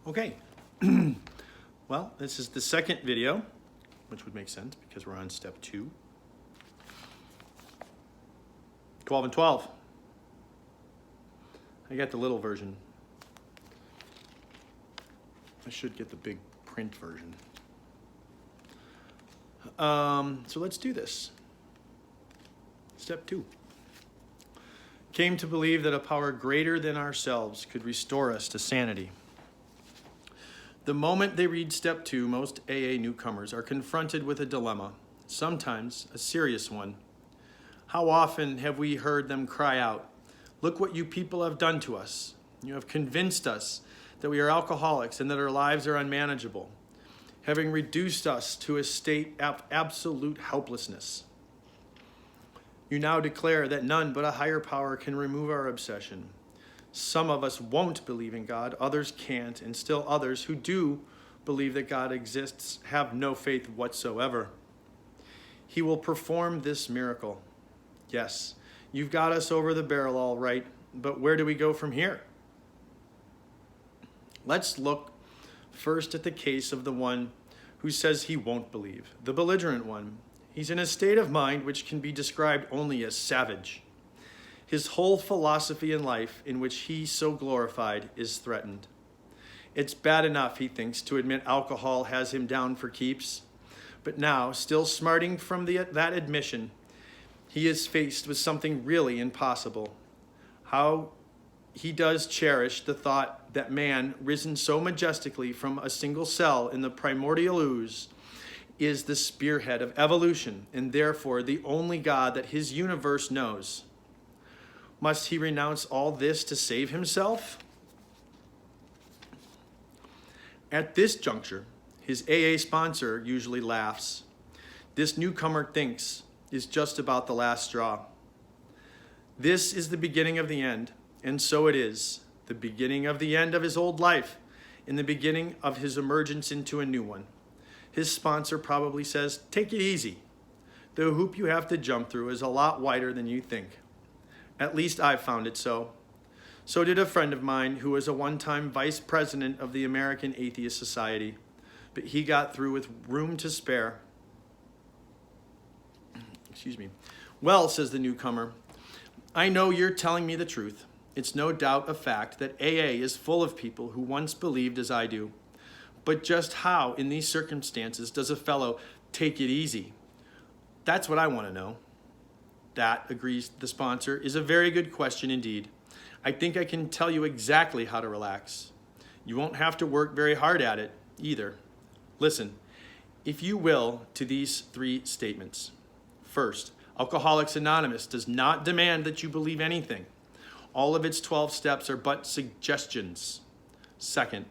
Okay, well, this is the second video, which would make sense because we're on step 2. 12 and 12. I got the little version. I should get the big print version. So let's do this. Step 2. Came to believe that a power greater than ourselves could restore us to sanity. The moment they read step 2, most AA newcomers are confronted with a dilemma, sometimes a serious one. How often have we heard them cry out, "Look what you people have done to us. You have convinced us that we are alcoholics and that our lives are unmanageable, having reduced us to a state of absolute helplessness. You now declare that none but a higher power can remove our obsession. Some of us won't believe in God, others can't, and still others who do believe that God exists have no faith whatsoever. He will perform this miracle. Yes, you've got us over the barrel all right, but where do we go from here?" Let's look first at the case of the one who says he won't believe, the belligerent one. He's in a state of mind which can be described only as savage. His whole philosophy in life, in which he so glorified, is threatened. It's bad enough, he thinks, to admit alcohol has him down for keeps. But now, still smarting from that admission, he is faced with something really impossible. How he does cherish the thought that man, risen so majestically from a single cell in the primordial ooze, is the spearhead of evolution, and therefore the only God that his universe knows. Must he renounce all this to save himself? At this juncture, his AA sponsor usually laughs. This newcomer thinks is just about the last straw. This is the beginning of the end, and so it is, the beginning of the end of his old life, and the beginning of his emergence into a new one. His sponsor probably says, "Take it easy. The hoop you have to jump through is a lot wider than you think. At least I've found it so. So did a friend of mine who was a one-time vice president of the American Atheist Society, but he got through with room to spare." Excuse me. "Well," says the newcomer, "I know you're telling me the truth. It's no doubt a fact that AA is full of people who once believed as I do. But just how, in these circumstances, does a fellow take it easy? That's what I want to know." "That," agrees the sponsor, "is a very good question indeed. I think I can tell you exactly how to relax. You won't have to work very hard at it, either. Listen, if you will, to these 3 statements. First, Alcoholics Anonymous does not demand that you believe anything. All of its 12 steps are but suggestions. Second,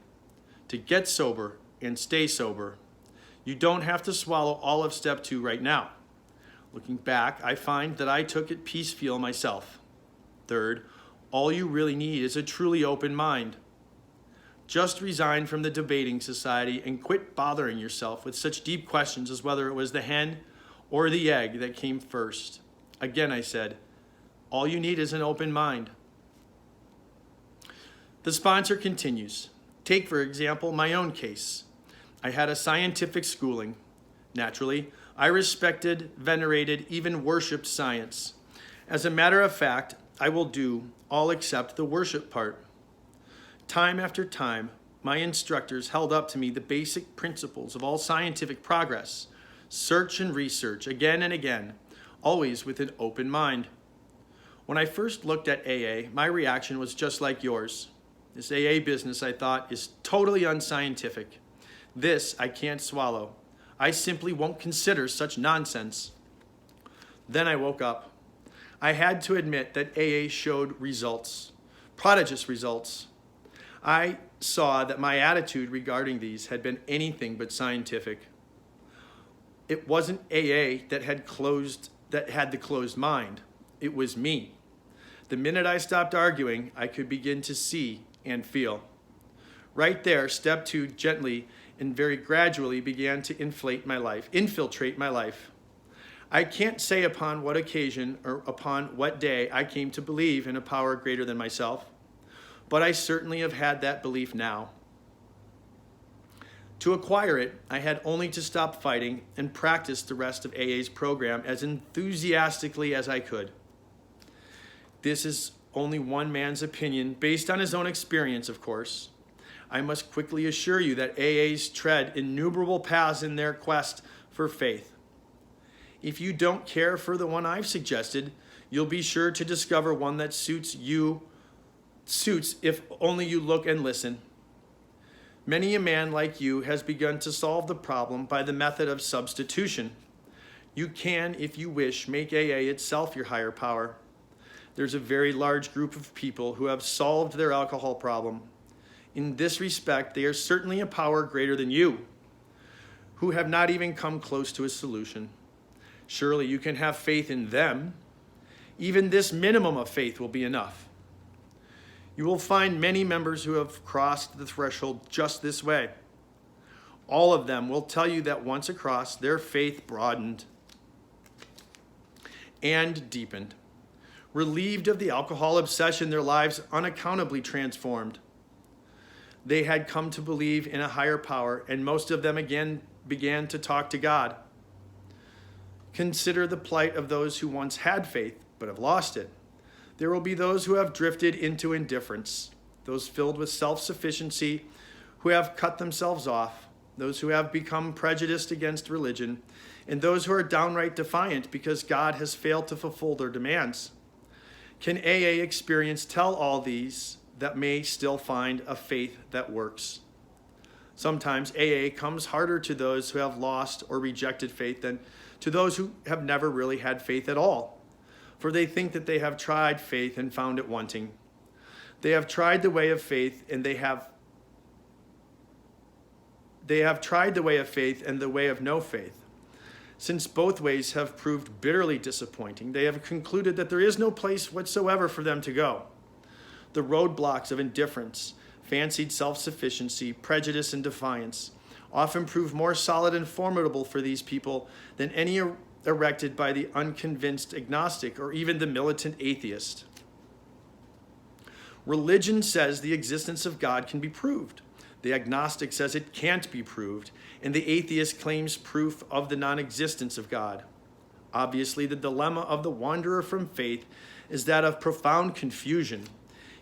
to get sober and stay sober, you don't have to swallow all of step 2 right now. Looking back, I find that I took it piecemeal myself. Third, all you really need is a truly open mind. Just resign from the debating society and quit bothering yourself with such deep questions as whether it was the hen or the egg that came first. Again, I said, all you need is an open mind." The sponsor continues. "Take, for example, my own case. I had a scientific schooling. Naturally, I respected, venerated, even worshipped science. As a matter of fact, I will do all except the worship part. Time after time, my instructors held up to me the basic principles of all scientific progress, search and research, again and again, always with an open mind. When I first looked at AA, my reaction was just like yours. This AA business, I thought, is totally unscientific. This I can't swallow. I simply won't consider such nonsense. Then I woke up. I had to admit that AA showed results, prodigious results. I saw that my attitude regarding these had been anything but scientific. It wasn't AA that had the closed mind. It was me. The minute I stopped arguing, I could begin to see and feel. Right there, step 2 gently and very gradually began to infiltrate my life. I can't say upon what occasion or upon what day I came to believe in a power greater than myself, but I certainly have had that belief now. To acquire it, I had only to stop fighting and practice the rest of AA's program as enthusiastically as I could. This is only one man's opinion, based on his own experience, of course. I must quickly assure you that AAs tread innumerable paths in their quest for faith. If you don't care for the one I've suggested, you'll be sure to discover one that suits if only you look and listen. Many a man like you has begun to solve the problem by the method of substitution. You can, if you wish, make AA itself your higher power. There's a very large group of people who have solved their alcohol problem. In this respect, they are certainly a power greater than you, who have not even come close to a solution. Surely you can have faith in them. Even this minimum of faith will be enough. You will find many members who have crossed the threshold just this way. All of them will tell you that once across, their faith broadened and deepened. Relieved of the alcohol obsession, their lives unaccountably transformed. They had come to believe in a higher power, and most of them again began to talk to God. Consider the plight of those who once had faith but have lost it. There will be those who have drifted into indifference, those filled with self-sufficiency who have cut themselves off, those who have become prejudiced against religion, and those who are downright defiant because God has failed to fulfill their demands. Can AA experience tell all these that may still find a faith that works? Sometimes AA comes harder to those who have lost or rejected faith than to those who have never really had faith at all. For they think that they have tried faith and found it wanting. They have tried the way of faith and they have tried the way of faith and the way of no faith. Since both ways have proved bitterly disappointing, they have concluded that there is no place whatsoever for them to go. The roadblocks of indifference, fancied self-sufficiency, prejudice, and defiance often prove more solid and formidable for these people than any erected by the unconvinced agnostic or even the militant atheist. Religion says the existence of God can be proved. The agnostic says it can't be proved, and the atheist claims proof of the non-existence of God. Obviously, the dilemma of the wanderer from faith is that of profound confusion.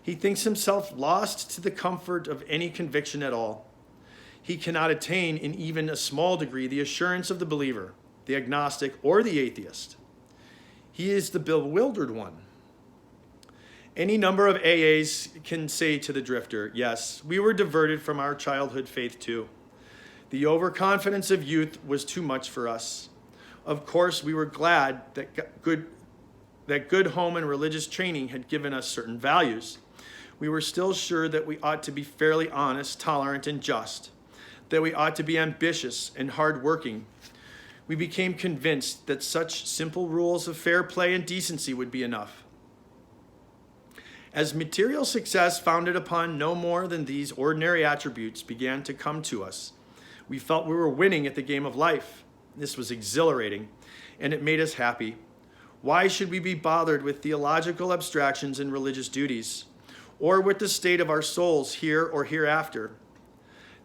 He thinks himself lost to the comfort of any conviction at all. He cannot attain in even a small degree the assurance of the believer, the agnostic, or the atheist. He is the bewildered one. Any number of AAs can say to the drifter, yes, we were diverted from our childhood faith too. The overconfidence of youth was too much for us. Of course, we were glad that good home and religious training had given us certain values. We were still sure that we ought to be fairly honest, tolerant, and just, that we ought to be ambitious and hardworking. We became convinced that such simple rules of fair play and decency would be enough. As material success founded upon no more than these ordinary attributes began to come to us, we felt we were winning at the game of life. This was exhilarating, and it made us happy. Why should we be bothered with theological abstractions and religious duties, or with the state of our souls here or hereafter?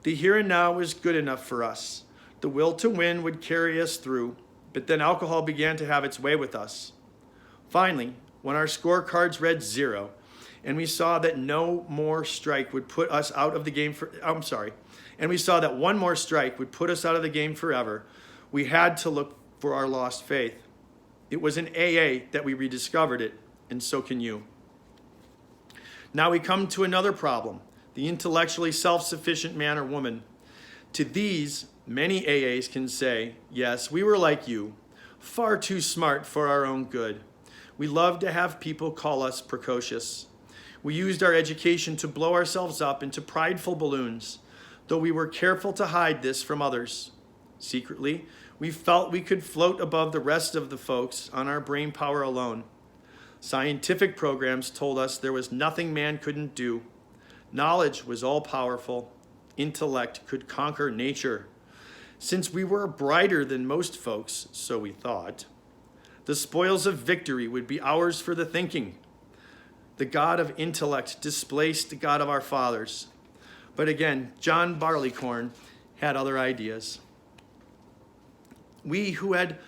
The here and now was good enough for us. The will to win would carry us through, but then alcohol began to have its way with us. Finally, when our scorecards read 0, and we saw that no more strike would put us out of the game and we saw that one more strike would put us out of the game forever, we had to look for our lost faith. It was in AA that we rediscovered it, and so can you. Now we come to another problem, the intellectually self-sufficient man or woman. To these, many AAs can say, yes, we were like you, far too smart for our own good. We loved to have people call us precocious. We used our education to blow ourselves up into prideful balloons, though we were careful to hide this from others. Secretly, we felt we could float above the rest of the folks on our brain power alone. Scientific programs told us there was nothing man couldn't do. Knowledge was all-powerful. Intellect could conquer nature. Since we were brighter than most folks, so we thought, the spoils of victory would be ours for the thinking. The God of intellect displaced the God of our fathers. But again, John Barleycorn had other ideas. We who had,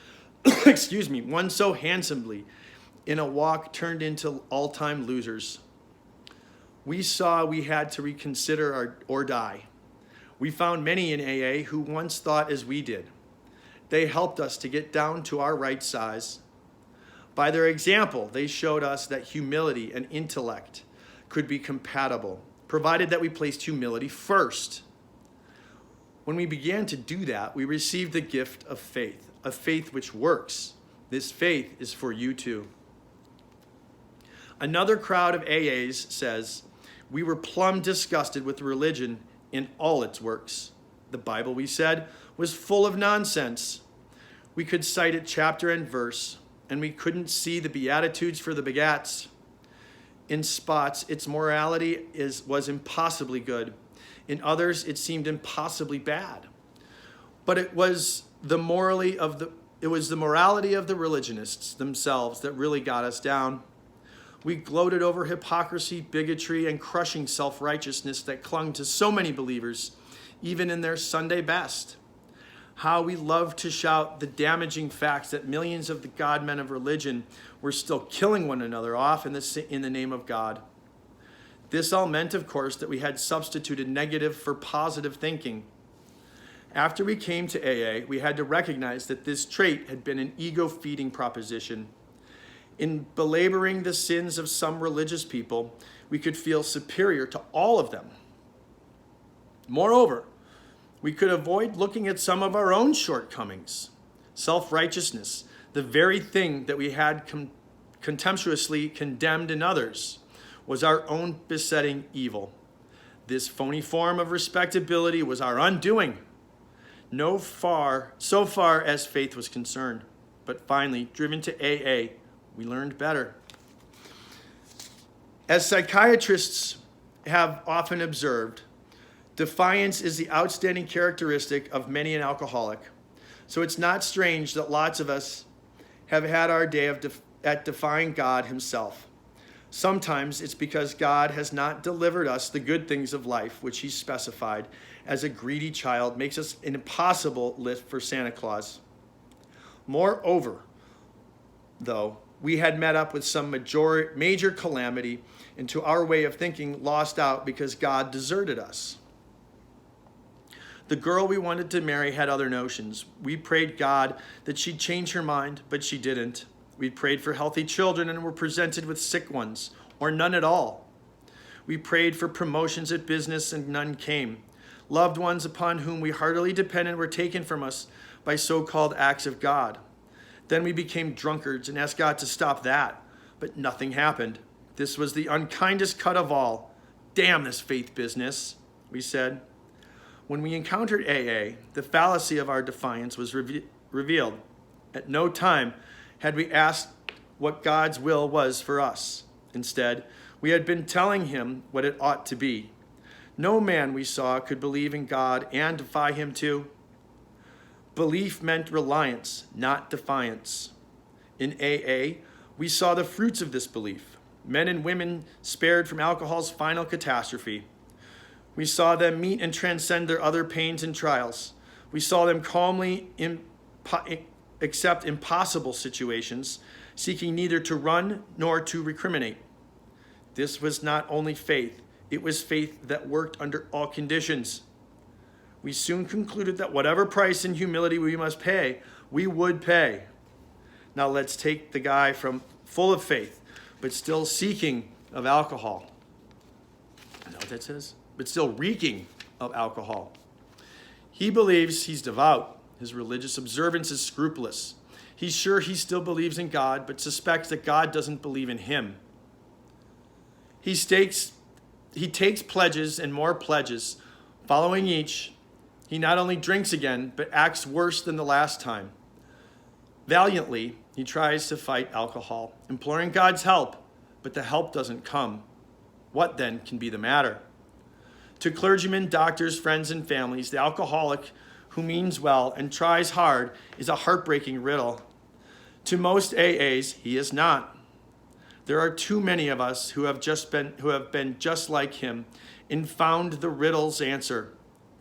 won so handsomely in a walk turned into all-time losers. We saw we had to reconsider or die. We found many in AA who once thought as we did. They helped us to get down to our right size. By their example, they showed us that humility and intellect could be compatible, provided that we placed humility first. When we began to do that, we received the gift of faith, a faith which works. This faith is for you too. Another crowd of AAs says, we were plumb disgusted with religion in all its works. The Bible, we said, was full of nonsense. We could cite it chapter and verse, and we couldn't see the Beatitudes for the begats. In spots, its morality was impossibly good. In others, it seemed impossibly bad. But it was the morality of the religionists themselves that really got us down. We gloated over hypocrisy, bigotry, and crushing self-righteousness that clung to so many believers, even in their Sunday best. How we loved to shout the damaging facts that millions of the God-men of religion were still killing one another off in the name of God. This all meant, of course, that we had substituted negative for positive thinking. After we came to AA, we had to recognize that this trait had been an ego-feeding proposition. In belaboring the sins of some religious people, we could feel superior to all of them. Moreover, we could avoid looking at some of our own shortcomings. Self-righteousness, the very thing that we had contemptuously condemned in others, was our own besetting evil. This phony form of respectability was our undoing, so far as faith was concerned. But finally, driven to AA, we learned better. As psychiatrists have often observed, defiance is the outstanding characteristic of many an alcoholic. So it's not strange that lots of us have had our day at defying God himself. Sometimes it's because God has not delivered us the good things of life, which he specified as a greedy child makes us an impossible lift for Santa Claus. Moreover, though, we had met up with some major calamity and to our way of thinking lost out because God deserted us. The girl we wanted to marry had other notions. We prayed God that she'd change her mind, but she didn't. We prayed for healthy children and were presented with sick ones, or none at all. We prayed for promotions at business and none came. Loved ones upon whom we heartily depended were taken from us by so-called acts of God. Then we became drunkards and asked God to stop that, but nothing happened. This was the unkindest cut of all. Damn this faith business, we said. When we encountered AA, the fallacy of our defiance was revealed. At no time had we asked what God's will was for us. Instead, we had been telling him what it ought to be. No man we saw could believe in God and defy him too. Belief meant reliance, not defiance. In AA, we saw the fruits of this belief. Men and women spared from alcohol's final catastrophe. We saw them meet and transcend their other pains and trials. We saw them calmly accept impossible situations, seeking neither to run nor to recriminate. This was not only faith, it was faith that worked under all conditions. We soon concluded that whatever price in humility we must pay, we would pay. Now let's take the guy from full of faith, but still seeking of alcohol. I know what that says? But still reeking of alcohol. He believes he's devout. His religious observance is scrupulous. He's sure he still believes in God, but suspects that God doesn't believe in him. He takes pledges and more pledges. Following each, he not only drinks again, but acts worse than the last time. Valiantly, he tries to fight alcohol, imploring God's help, but the help doesn't come. What then can be the matter? To clergymen, doctors, friends, and families, the alcoholic who means well and tries hard is a heartbreaking riddle. To most AAs, he is not. There are too many of us who have been just like him and found the riddle's answer.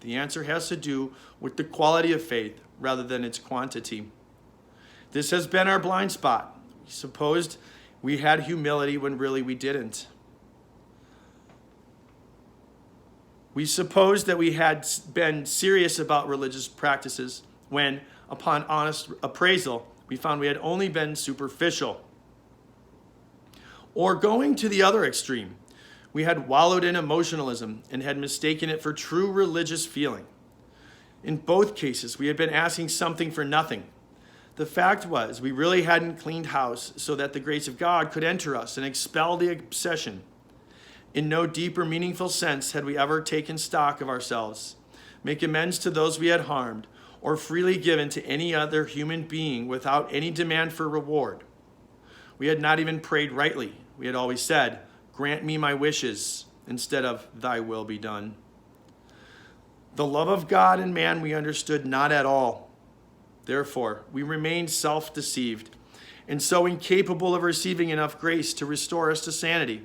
The answer has to do with the quality of faith rather than its quantity. This has been our blind spot. We supposed we had humility when really we didn't. We supposed that we had been serious about religious practices when, upon honest appraisal, we found we had only been superficial. Or going to the other extreme, we had wallowed in emotionalism and had mistaken it for true religious feeling. In both cases, we had been asking something for nothing. The fact was, we really hadn't cleaned house so that the grace of God could enter us and expel the obsession. In no deep or meaningful sense had we ever taken stock of ourselves, make amends to those we had harmed, or freely given to any other human being without any demand for reward. We had not even prayed rightly. We had always said, "Grant me my wishes," instead of "Thy will be done." The love of God and man we understood not at all. Therefore, we remained self-deceived and so incapable of receiving enough grace to restore us to sanity.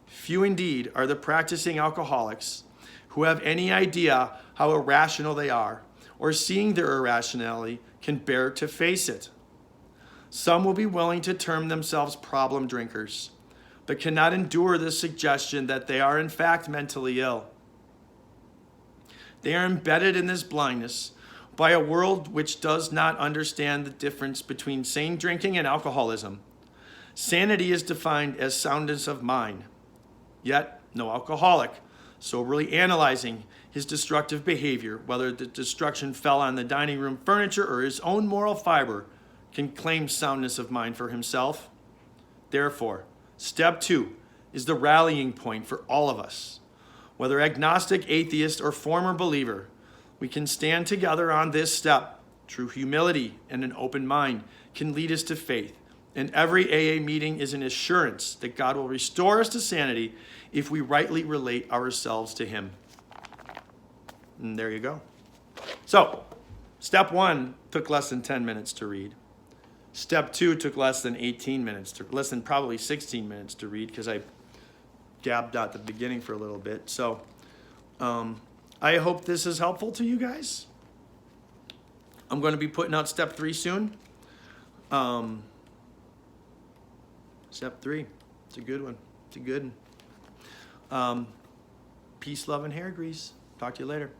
Few indeed are the practicing alcoholics who have any idea how irrational they are, or seeing their irrationality can bear to face it. Some will be willing to term themselves problem drinkers, but cannot endure the suggestion that they are in fact mentally ill. They are embedded in this blindness by a world which does not understand the difference between sane drinking and alcoholism. Sanity is defined as soundness of mind. Yet, no alcoholic, soberly analyzing his destructive behavior, whether the destruction fell on the dining room furniture or his own moral fiber, can claim soundness of mind for himself. Therefore, step 2 is the rallying point for all of us. Whether agnostic, atheist, or former believer, we can stand together on this step. True humility and an open mind can lead us to faith. And every AA meeting is an assurance that God will restore us to sanity if we rightly relate ourselves to him. And there you go. So, step 1 took less than 10 minutes to read. Step 2 took less than probably 16 minutes to read, because I gabbed at the beginning for a little bit. So, I hope this is helpful to you guys. I'm going to be putting out step 3 soon. Step 3, it's a good one. It's a good one. Peace, love, and hair grease. Talk to you later.